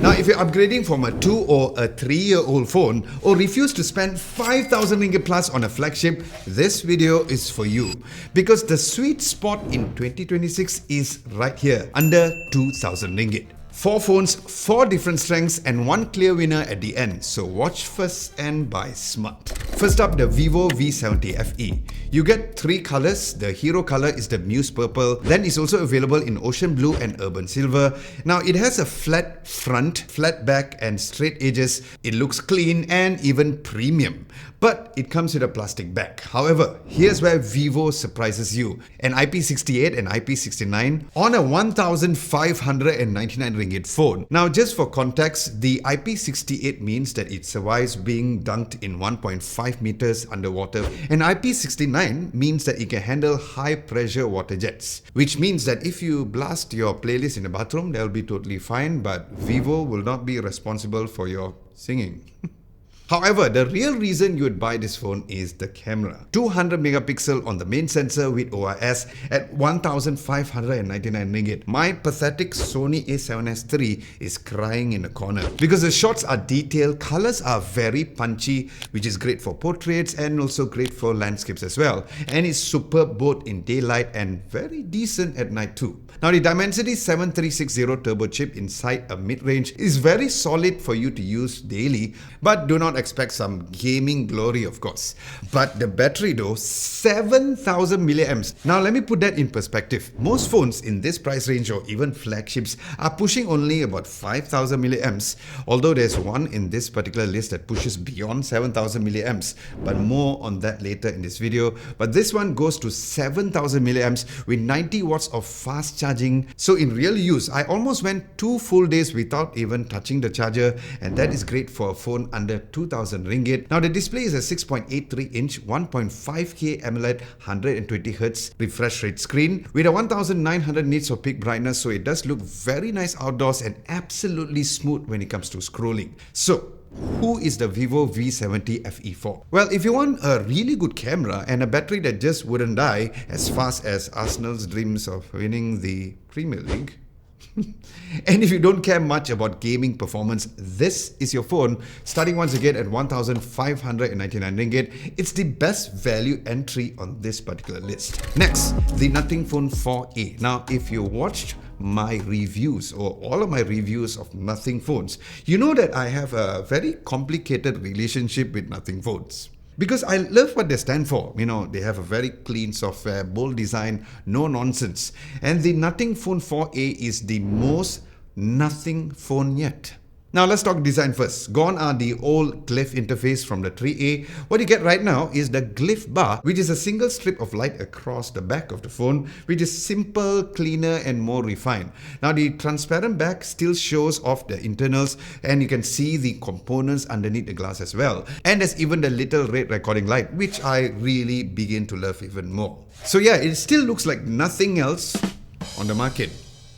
Now, if you're upgrading from a 2 or a 3-year-old phone or refuse to spend 5,000 ringgit plus on a flagship, this video is for you. Because the sweet spot in 2026 is right here, under 2,000 ringgit. 4 phones, 4 different strengths and 1 clear winner at the end. So watch first and buy smart. First up, the Vivo V70 FE. You get 3 colors. The hero color is the Muse Purple. Then it's also available in Ocean Blue and Urban Silver. Now it has a flat front, flat back and straight edges. It looks clean and even premium. But it comes with a plastic back. However, here's where Vivo surprises you. An IP68 and IP69 on a 1,599 ringgit phone. Now just for context, the IP68 means that it survives being dunked in 1.5 meters underwater, and IP69 means that it can handle high pressure water jets, which means that if you blast your playlist in the bathroom, that'll be totally fine, but Vivo will not be responsible for your singing. However, the real reason you would buy this phone is the camera. 200 megapixel on the main sensor with OIS at 1,599 ringgit. My pathetic Sony A7S III is crying in a corner because the shots are detailed, colors are very punchy, which is great for portraits and also great for landscapes as well. And it's superb both in daylight and very decent at night too. Now the Dimensity 7360 turbo chip inside a mid-range is very solid for you to use daily, but do not expect some gaming glory, of course. But the battery though, 7,000 milliamps. Now let me put that in perspective. Most phones in this price range or even flagships are pushing only about 5,000 milliamps, although there's one in this particular list that pushes beyond 7,000 milliamps, but more on that later in this video. But this one goes to 7,000 milliamps with 90 watts of fast charging. So in real use, I almost went 2 full days without even touching the charger, and that is great for a phone under 2,000 ringgit. Now the display is a 6.83 inch 1.5K AMOLED 120Hz refresh rate screen with a 1900 nits of peak brightness, so it does look very nice outdoors and absolutely smooth when it comes to scrolling. So who is the Vivo V70 FE for? Well, if you want a really good camera and a battery that just wouldn't die as fast as Arsenal's dreams of winning the Premier League, and if you don't care much about gaming performance, this is your phone, starting once again at 1,599 ringgit. It's the best value entry on this particular list. Next, the Nothing Phone 4a. Now, if you watched my reviews or all of my reviews of Nothing phones, you know that I have a very complicated relationship with Nothing phones. Because I love what they stand for. You know, they have a very clean software, bold design, no nonsense. And the Nothing Phone 4a is the most Nothing phone yet. Now let's talk design first. Gone are the old glyph interface from the 3A. What you get right now is the glyph bar, which is a single strip of light across the back of the phone, which is simple, cleaner and more refined. Now the transparent back still shows off the internals, and you can see the components underneath the glass as well. And there's even the little red recording light, which I really begin to love even more. So yeah, it still looks like nothing else on the market,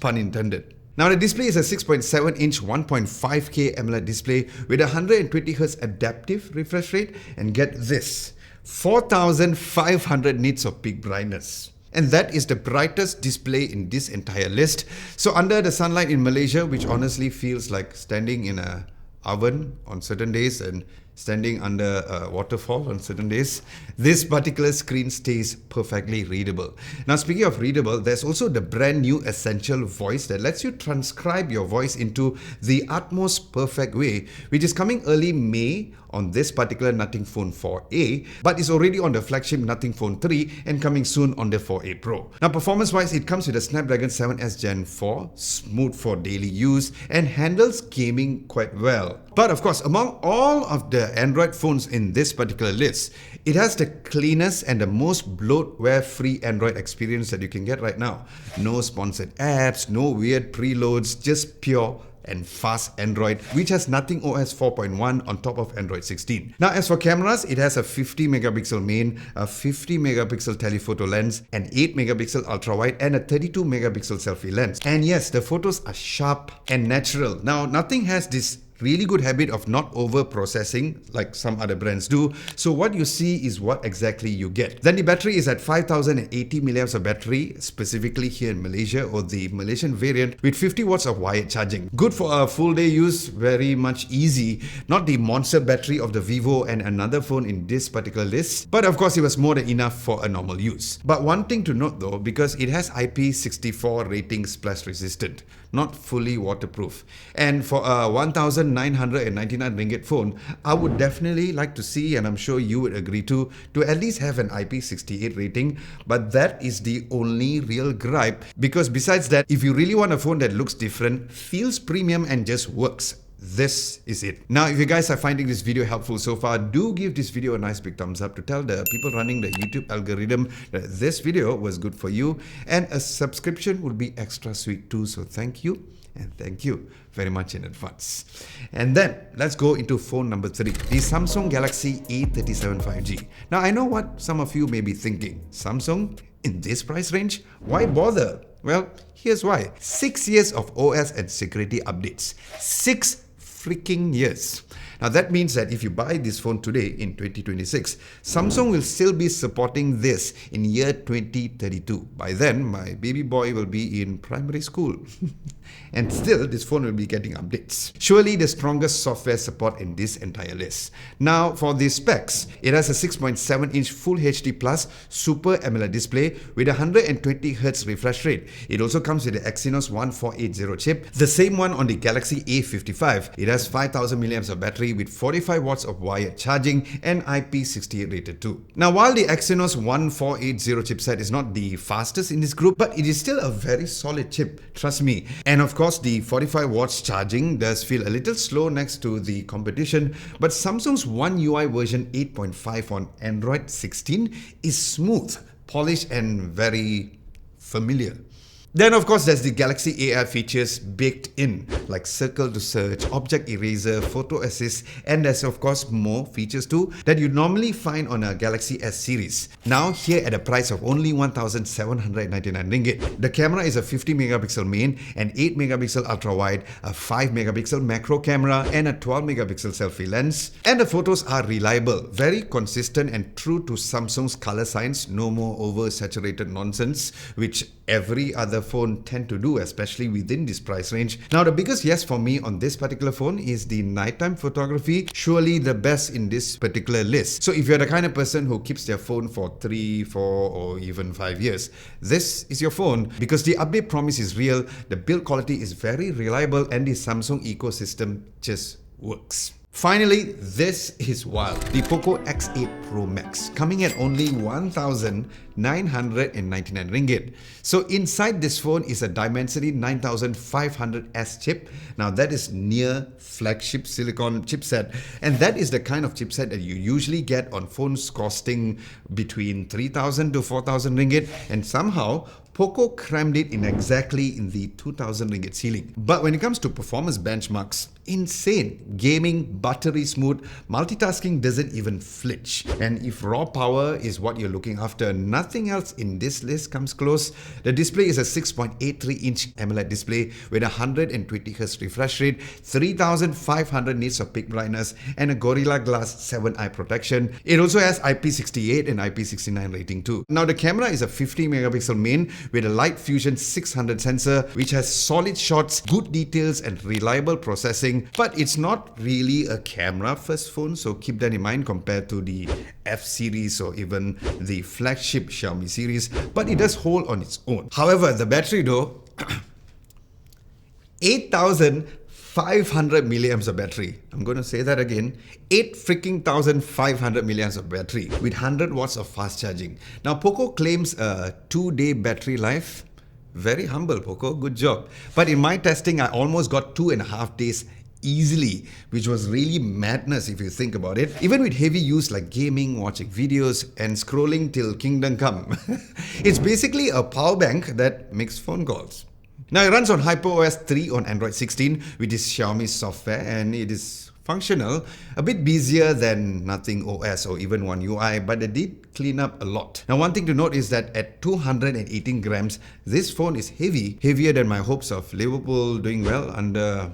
pun intended. Now the display is a 6.7 inch 1.5K AMOLED display with a 120Hz adaptive refresh rate, and get this, 4,500 nits of peak brightness. And that is the brightest display in this entire list. So under the sunlight in Malaysia, which honestly feels like standing in an oven on certain days and standing under a waterfall on certain days, this particular screen stays perfectly readable. Now speaking of readable, there's also the brand new Essential Voice that lets you transcribe your voice into the utmost perfect way, which is coming early May on this particular Nothing Phone 4a, but is already on the flagship Nothing Phone 3 and coming soon on the 4a Pro. Now performance wise, it comes with a Snapdragon 7S Gen 4, smooth for daily use and handles gaming quite well. But of course, among all of the Android phones in this particular list, it has the cleanest and the most bloatware-free Android experience that you can get right now. No sponsored apps, no weird preloads, just pure and fast Android, which has Nothing OS 4.1 on top of Android 16. Now as for cameras, it has a 50 megapixel main, a 50 megapixel telephoto lens, an 8 megapixel ultra-wide and a 32 megapixel selfie lens. And yes, the photos are sharp and natural. Now Nothing has this really good habit of not over processing like some other brands do. So what you see is what exactly you get. Then the battery is at 5080 milliamps of battery, specifically here in Malaysia, or the Malaysian variant, with 50 watts of wired charging. Good for a full day use, very much easy. Not the monster battery of the Vivo and another phone in this particular list, but of course it was more than enough for a normal use. But one thing to note though, because it has IP64 rating splash resistant, not fully waterproof. And for a 1,999 ringgit phone, I would definitely like to see, and I'm sure you would agree to at least have an IP68 rating. But that is the only real gripe, because besides that, if you really want a phone that looks different, feels premium and just works, this is it. Now, if you guys are finding this video helpful so far, do give this video a nice big thumbs up to tell the people running the YouTube algorithm that this video was good for you, and a subscription would be extra sweet too. So thank you, and thank you very much in advance. And then let's go into phone number 3, the Samsung Galaxy A37 5G. Now, I know what some of you may be thinking. Samsung in this price range? Why bother? Well, here's why. 6 years of OS and security updates. 6 freaking years. Now that means that if you buy this phone today in 2026, Samsung will still be supporting this in year 2032. By then, my baby boy will be in primary school. And still, this phone will be getting updates. Surely the strongest software support in this entire list. Now, for the specs, it has a 6.7-inch Full HD Plus Super AMOLED display with a 120Hz refresh rate. It also comes with the Exynos 1480 chip, the same one on the Galaxy A55. It has 5000 milliamps of battery with 45 watts of wired charging and IP68 rated too. Now, while the Exynos 1480 chipset is not the fastest in this group, but it is still a very solid chip, trust me. And of course, the 45 watts charging does feel a little slow next to the competition, but Samsung's One UI version 8.5 on Android 16 is smooth, polished and very familiar. Then of course there's the Galaxy AI features baked in, like circle to search, object eraser, photo assist, and there's of course more features too that you normally find on a Galaxy S series. Now here at a price of only 1,799 ringgit. The camera is a 50 megapixel main, an 8 megapixel ultra wide, a 5 megapixel macro camera, and a 12 megapixel selfie lens. And the photos are reliable, very consistent and true to Samsung's color science, no more oversaturated nonsense, which every other phone tend to do, especially within this price range. Now, the biggest yes for me on this particular phone is the nighttime photography, surely the best in this particular list. So if you're the kind of person who keeps their phone for 3, 4 or even 5 years, this is your phone, because the update promise is real, the build quality is very reliable, and the Samsung ecosystem just works. Finally, this is wild. The Poco X8 Pro Max, coming at only 1,999 ringgit. So inside this phone is a Dimensity 9500S chip. Now that is near flagship silicon chipset, and that is the kind of chipset that you usually get on phones costing between 3,000 to 4,000 ringgit, and somehow Poco crammed it in exactly in the 2,000 ringgit ceiling. But when it comes to performance benchmarks, insane. Gaming, buttery smooth, multitasking doesn't even flinch. And if raw power is what you're looking after, nothing else in this list comes close. The display is a 6.83-inch AMOLED display with a 120Hz refresh rate, 3,500 nits of peak brightness, and a Gorilla Glass 7 eye protection. It also has IP68 and IP69 rating too. Now the camera is a 50 megapixel main with a Light Fusion 600 sensor, which has solid shots, good details and reliable processing, but it's not really a camera first phone, so keep that in mind compared to the F series or even the flagship Xiaomi series, but it does hold on its own. However, the battery though, 8,500 milliamps of battery. I'm going to say that again. 8,500 milliamps of battery with 100 watts of fast charging. Now, Poco claims a 2-day battery life. Very humble, Poco. Good job. But in my testing, I almost got 2.5 days easily, which was really madness if you think about it. Even with heavy use like gaming, watching videos, and scrolling till kingdom come. It's basically a power bank that makes phone calls. Now it runs on HyperOS 3 on Android 16 with this Xiaomi software, and it is functional, a bit busier than Nothing OS or even One UI, but they did clean up a lot. Now one thing to note is that at 218 grams, this phone is heavy, heavier than my hopes of Liverpool doing well under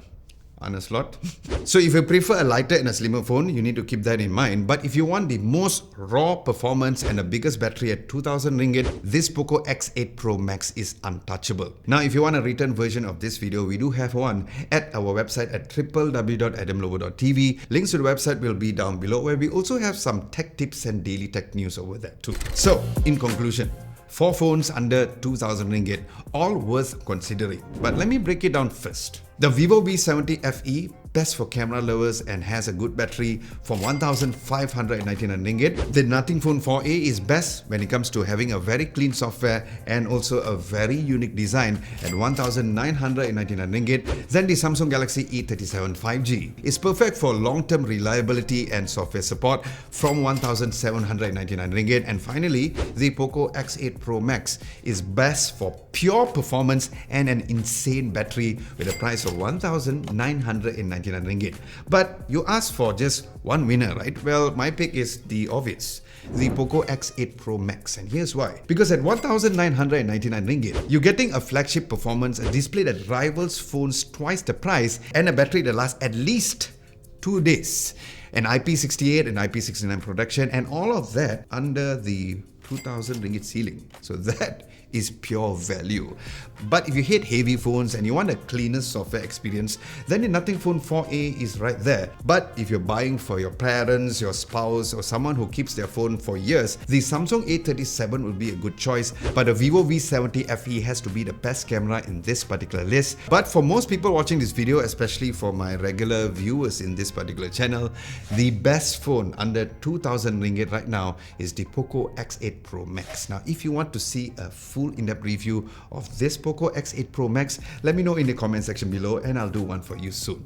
on a slot. So if you prefer a lighter and a slimmer phone, you need to keep that in mind. But if you want the most raw performance and the biggest battery at 2000 ringgit, this Poco X8 Pro Max is untouchable. Now, if you want a written version of this video, we do have one at our website at www.adamlobo.tv. Links to the website will be down below, where we also have some tech tips and daily tech news over there too. So, in conclusion, 4 phones under 2000 ringgit, all worth considering. But let me break it down first. The Vivo V70 FE, best for camera lovers and has a good battery for 1599 ringgit. The Nothing Phone 4a is best when it comes to having a very clean software and also a very unique design at 1999 ringgit. Then the Samsung Galaxy E37 5G is perfect for long-term reliability and software support from 1799 ringgit. And finally, the Poco X8 Pro Max is best for pure performance and an insane battery with a price of 1999 ringgit. But you asked for just one winner, right? Well, my pick is the obvious, the Poco X8 Pro Max, and here's why. Because at 1999 ringgit, you're getting a flagship performance, a display that rivals phones twice the price, and a battery that lasts at least 2 days, an IP68 and IP69 protection, and all of that under the 2000 ringgit ceiling. So that is pure value. But if you hate heavy phones and you want a cleaner software experience, then the Nothing Phone 4a is right there. But if you're buying for your parents, your spouse, or someone who keeps their phone for years, the Samsung A37 will be a good choice. But the Vivo V70 FE has to be the best camera in this particular list. But for most people watching this video, especially for my regular viewers in this particular channel, the best phone under 2000 ringgit right now is the Poco X8 Pro Max. Now, if you want to see a full in-depth review of this Poco X8 Pro Max, let me know in the comment section below and I'll do one for you soon.